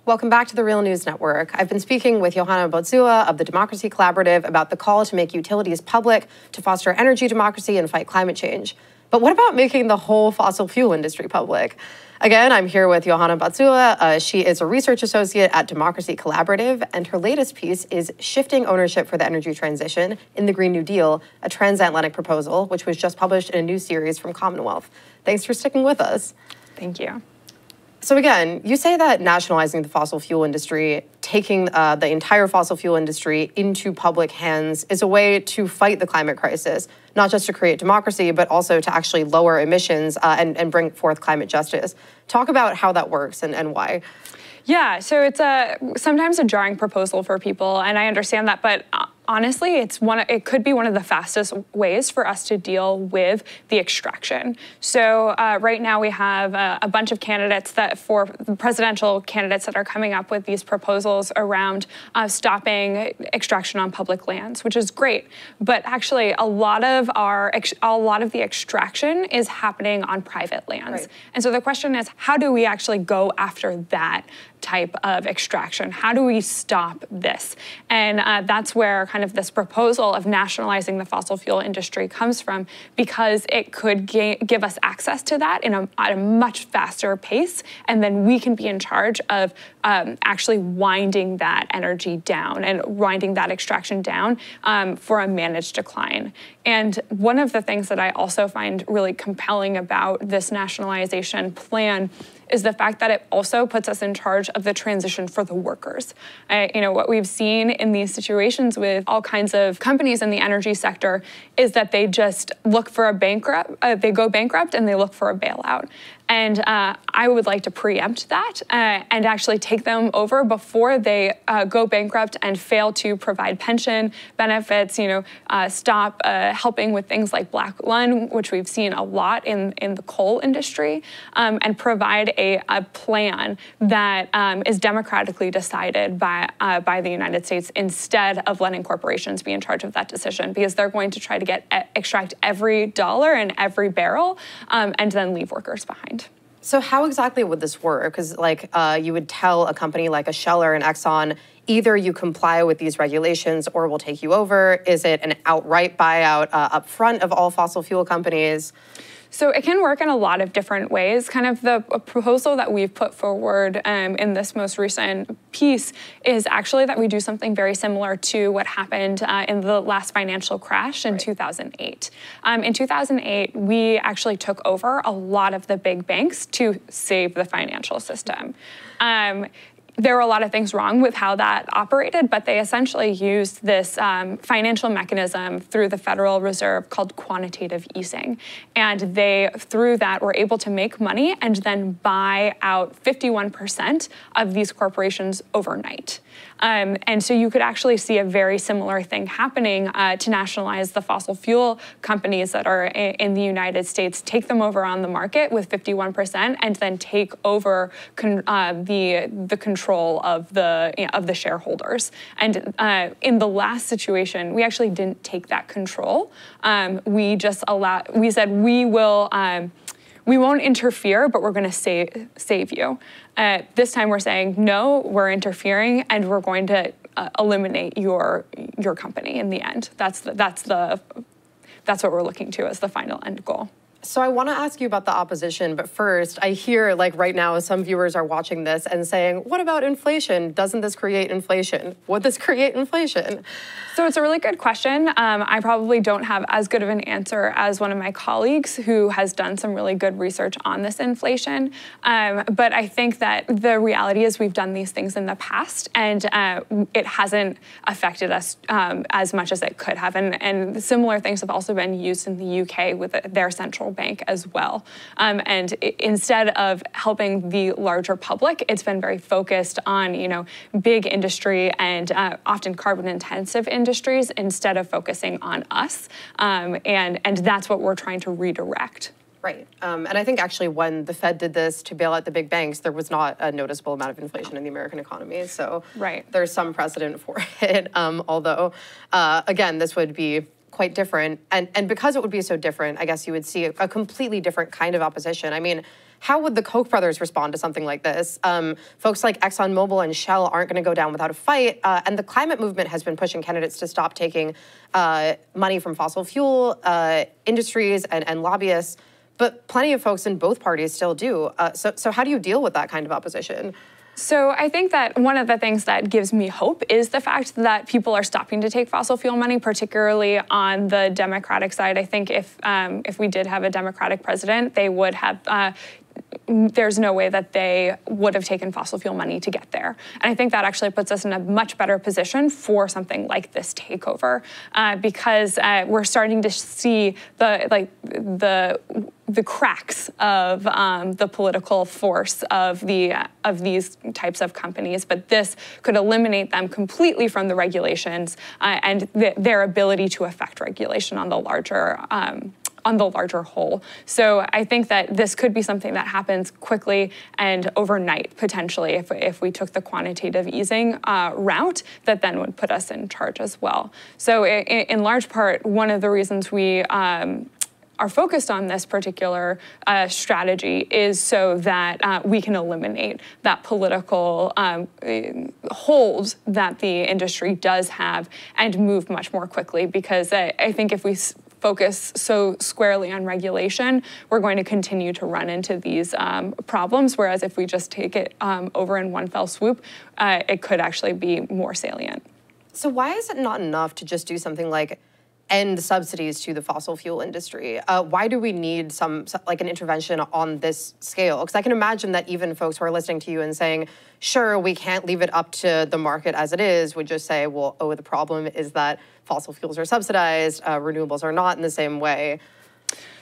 Welcome back to the Real News Network. I've been speaking with Johanna Bozuwa of the Democracy Collaborative about the call to make utilities public to foster energy democracy and fight climate change. But what about making the whole fossil fuel industry public? Again, I'm here with Johanna Bozuwa. She is a research associate at Democracy Collaborative, and her latest piece is Shifting Ownership for the Energy Transition in the Green New Deal, a transatlantic proposal, which was just published in a new series from Commonwealth. Thanks for sticking with us. Thank you. So again, you say that nationalizing the fossil fuel industry, taking the entire fossil fuel industry into public hands is a way to fight the climate crisis, not just to create democracy, but also to actually lower emissions and bring forth climate justice. Talk about how that works and why. Yeah, so it's sometimes a jarring proposal for people, and I understand that, but honestly, it could be one of the fastest ways for us to deal with the extraction. So right now we have a bunch of candidates for presidential candidates that are coming up with these proposals around stopping extraction on public lands, which is great. But actually, a lot of the extraction is happening on private lands. Right. And so the question is, how do we actually go after that type of extraction? How do we stop this? And that's where kind of this proposal of nationalizing the fossil fuel industry comes from, because it could give us access to that at a much faster pace, and then we can be in charge of actually winding that energy down and winding that extraction down for a managed decline. And one of the things that I also find really compelling about this nationalization plan is the fact that it also puts us in charge of the transition for the workers. What we've seen in these situations with all kinds of companies in the energy sector is that they just look for they go bankrupt and they look for a bailout. And I would like to preempt that and actually take them over before they go bankrupt and fail to provide pension benefits, stop helping with things like black lung, which we've seen a lot in the coal industry, and provide a plan that is democratically decided by the United States instead of letting corporations be in charge of that decision, because they're going to try to extract every dollar and every barrel and then leave workers behind. So how exactly would this work? Because you would tell a company like a Shell or an Exxon, either you comply with these regulations or we'll take you over. Is it an outright buyout up front of all fossil fuel companies? So it can work in a lot of different ways. Kind of the proposal that we've put forward in this most recent piece is actually that we do something very similar to what happened in the last financial crash in 2008. In 2008, we actually took over a lot of the big banks to save the financial system. There were a lot of things wrong with how that operated, but they essentially used this financial mechanism through the Federal Reserve called quantitative easing. And they, through that, were able to make money and then buy out 51% of these corporations overnight. And so you could actually see a very similar thing happening to nationalize the fossil fuel companies that are in the United States, take them over on the market with 51%, and then take over the control of the shareholders. And in the last situation, we actually didn't take that control. We said we won't interfere, but we're going to save you. This time we're saying, no, we're interfering, and we're going to eliminate your company in the end. That's what we're looking to as the final end goal. So I want to ask you about the opposition, but first, I hear right now some viewers are watching this and saying, what about inflation? Doesn't this create inflation? Would this create inflation? So it's a really good question. I probably don't have as good of an answer as one of my colleagues who has done some really good research on this inflation. But I think that the reality is we've done these things in the past, and it hasn't affected us as much as it could have. And similar things have also been used in the UK with their central bank as well. And instead of helping the larger public, it's been very focused on big industry and often carbon-intensive industries instead of focusing on us. And that's what we're trying to redirect. Right. And I think actually when the Fed did this to bail out the big banks, there was not a noticeable amount of inflation in the American economy. So there's some precedent for it. Although, again, this would be quite different. And because it would be so different, I guess you would see a completely different kind of opposition. I mean, how would the Koch brothers respond to something like this? Folks like ExxonMobil and Shell aren't going to go down without a fight. And the climate movement has been pushing candidates to stop taking money from fossil fuel industries and lobbyists. But plenty of folks in both parties still do. So how do you deal with that kind of opposition? So I think that one of the things that gives me hope is the fact that people are stopping to take fossil fuel money, particularly on the Democratic side. I think if we did have a Democratic president, they would have there's no way that they would have taken fossil fuel money to get there. And I think that actually puts us in a much better position for something like this takeover, because we're starting to see the cracks of the political force of these types of companies. But this could eliminate them completely from the regulations and their ability to affect regulation on the larger whole. So I think that this could be something that happens quickly and overnight, potentially, if we took the quantitative easing route, that then would put us in charge as well. So in large part, one of the reasons we are focused on this particular strategy is so that we can eliminate that political hold that the industry does have and move much more quickly, because I think if we focus so squarely on regulation, we're going to continue to run into these problems, whereas if we just take it over in one fell swoop, it could actually be more salient. So why is it not enough to just do something like end subsidies to the fossil fuel industry? Why do we need like an intervention on this scale? Because I can imagine that even folks who are listening to you and saying, sure, we can't leave it up to the market as it is, would just say, well, oh, the problem is that fossil fuels are subsidized, renewables are not in the same way.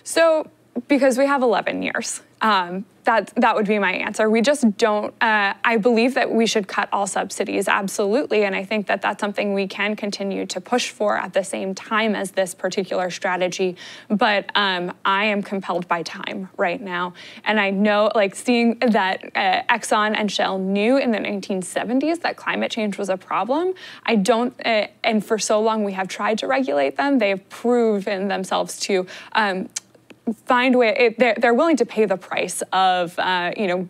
So because we have 11 years. That would be my answer. We just don't, I believe that we should cut all subsidies, absolutely, and I think that that's something we can continue to push for at the same time as this particular strategy, but I am compelled by time right now, and I know, like, seeing that Exxon and Shell knew in the 1970s that climate change was a problem, I don't, and for so long we have tried to regulate them, they've proven themselves to find way. They're willing to pay the price of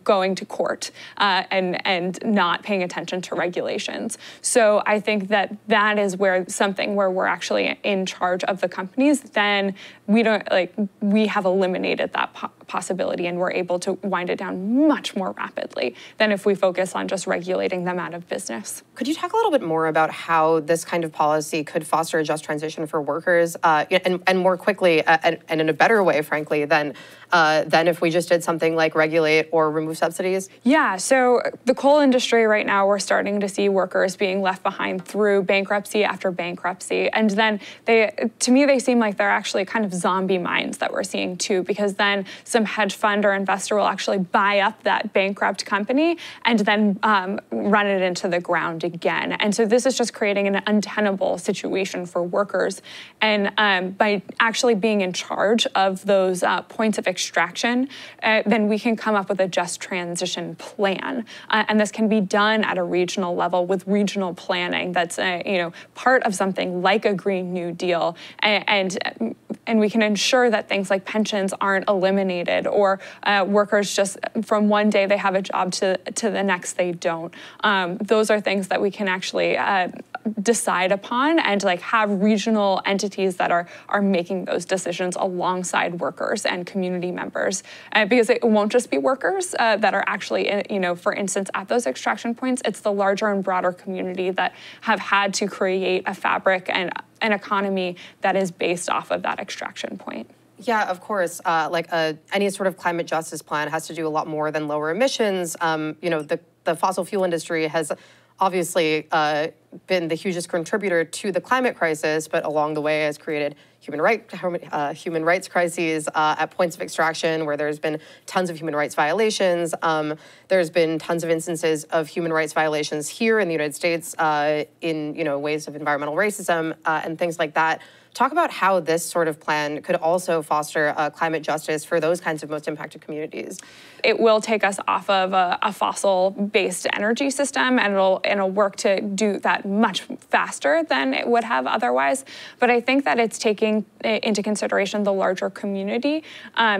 going to court and not paying attention to regulations. So I think that that is where we're actually in charge of the companies. Then we have eliminated that possibility, and we're able to wind it down much more rapidly than if we focus on just regulating them out of business. Could you talk a little bit more about how this kind of policy could foster a just transition for workers, and more quickly and in a better way, frankly, than if we just did something like regulate or remove subsidies? Yeah, so the coal industry right now, we're starting to see workers being left behind through bankruptcy after bankruptcy. And then to me, they seem like they're actually kind of zombie mines that we're seeing too, because then some hedge fund or investor will actually buy up that bankrupt company and then run it into the ground again. And so this is just creating an untenable situation for workers. And by actually being in charge of those points of extraction, then we can come up with a just transition plan. And this can be done at a regional level with regional planning that's part of something like a Green New Deal. And we can ensure that things like pensions aren't eliminated, or workers just from one day they have a job to the next they don't. Those are things that we can actually decide upon, and have regional entities that are making those decisions alongside workers and community members, because it won't just be workers that are actually for instance at those extraction points. It's the larger and broader community that have had to create a fabric and an economy that is based off of that extraction point. Yeah, of course. Any sort of climate justice plan has to do a lot more than lower emissions. The fossil fuel industry has obviously been the hugest contributor to the climate crisis, but along the way has created human rights crises at points of extraction where there's been tons of human rights violations. There's been tons of instances of human rights violations here in the United States in ways of environmental racism and things like that. Talk about how this sort of plan could also foster climate justice for those kinds of most impacted communities. It will take us off of a fossil-based energy system, and it'll work to do that much faster than it would have otherwise. But I think that it's taking into consideration the larger community,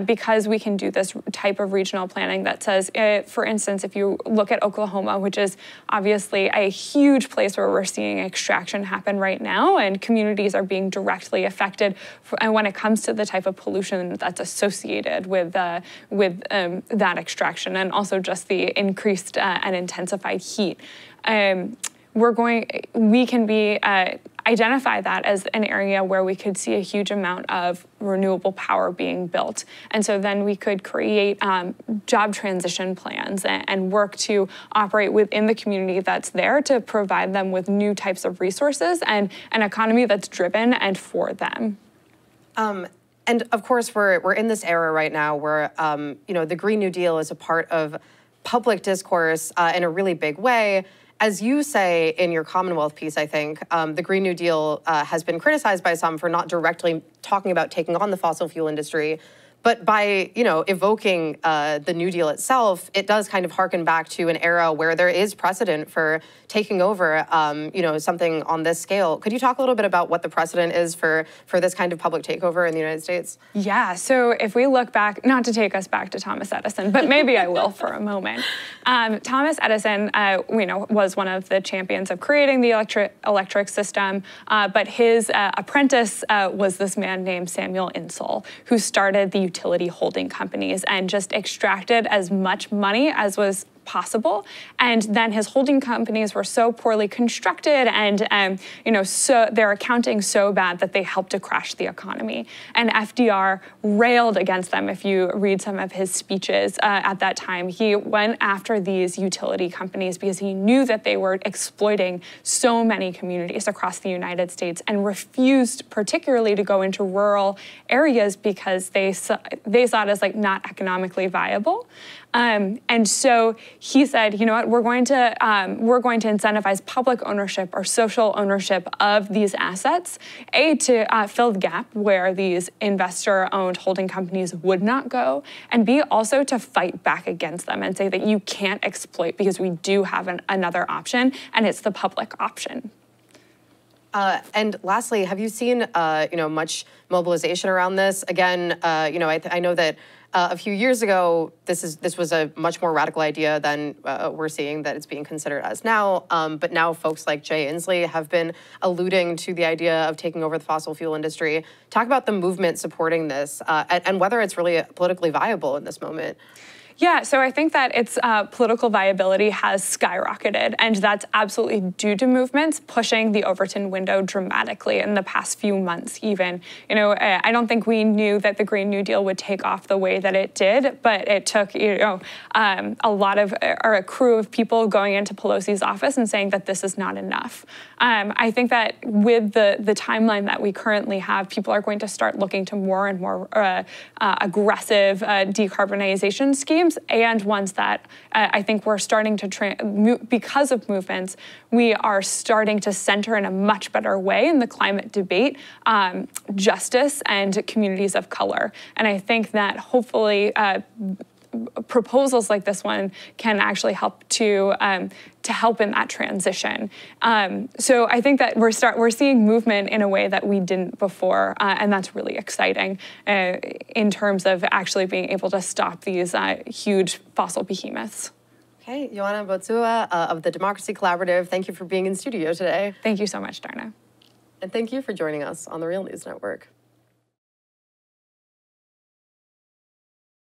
because we can do this type of regional planning that says, for instance, if you look at Oklahoma, which is obviously a huge place where we're seeing extraction happen right now, and communities are being directly affected when it comes to the type of pollution that's associated with that extraction, and also just the increased and intensified heat. We can identify that as an area where we could see a huge amount of renewable power being built. And so then we could create job transition plans and work to operate within the community that's there to provide them with new types of resources and an economy that's driven and for them. And of course, we're in this era right now where the Green New Deal is a part of public discourse in a really big way. As you say in your Commonwealth piece, I think, the Green New Deal has been criticized by some for not directly talking about taking on the fossil fuel industry. But by evoking the New Deal itself, it does kind of harken back to an era where there is precedent for taking over something on this scale. Could you talk a little bit about what the precedent is for this kind of public takeover in the United States? Yeah, so if we look back, not to take us back to Thomas Edison, but maybe I will for a moment. Thomas Edison, was one of the champions of creating the electric system, but his apprentice was this man named Samuel Insull, who started the utility holding companies and just extracted as much money as was possible. And then his holding companies were so poorly constructed and so their accounting so bad that they helped to crash the economy. And FDR railed against them. If you read some of his speeches at that time, he went after these utility companies because he knew that they were exploiting so many communities across the United States, and refused particularly to go into rural areas because they saw it as not economically viable. And so he said, you know what, we're going to incentivize public ownership or social ownership of these assets, to fill the gap where these investor-owned holding companies would not go, and B, also to fight back against them and say that you can't exploit because we do have another option, and it's the public option. And lastly, have you seen much mobilization around this? Again, I know that a few years ago, this was a much more radical idea than we're seeing that it's being considered as now. But now folks like Jay Inslee have been alluding to the idea of taking over the fossil fuel industry. Talk about the movement supporting this and whether it's really politically viable in this moment. Yeah, so I think that its political viability has skyrocketed, and that's absolutely due to movements pushing the Overton window dramatically in the past few months even. I don't think we knew that the Green New Deal would take off the way that it did, but it took, a lot of, or a crew of people going into Pelosi's office and saying that this is not enough. I think that with the timeline that we currently have, people are going to start looking to more and more aggressive decarbonization schemes, and ones that I think we're starting to, because of movements, we are starting to center in a much better way in the climate debate, justice and communities of color. And I think that hopefully proposals like this one can actually help to help in that transition. So I think that we're seeing movement in a way that we didn't before, and that's really exciting in terms of actually being able to stop these huge fossil behemoths. Okay, Johanna Bozuwa of the Democracy Collaborative, thank you for being in studio today. Thank you so much, Darna. And thank you for joining us on the Real News Network.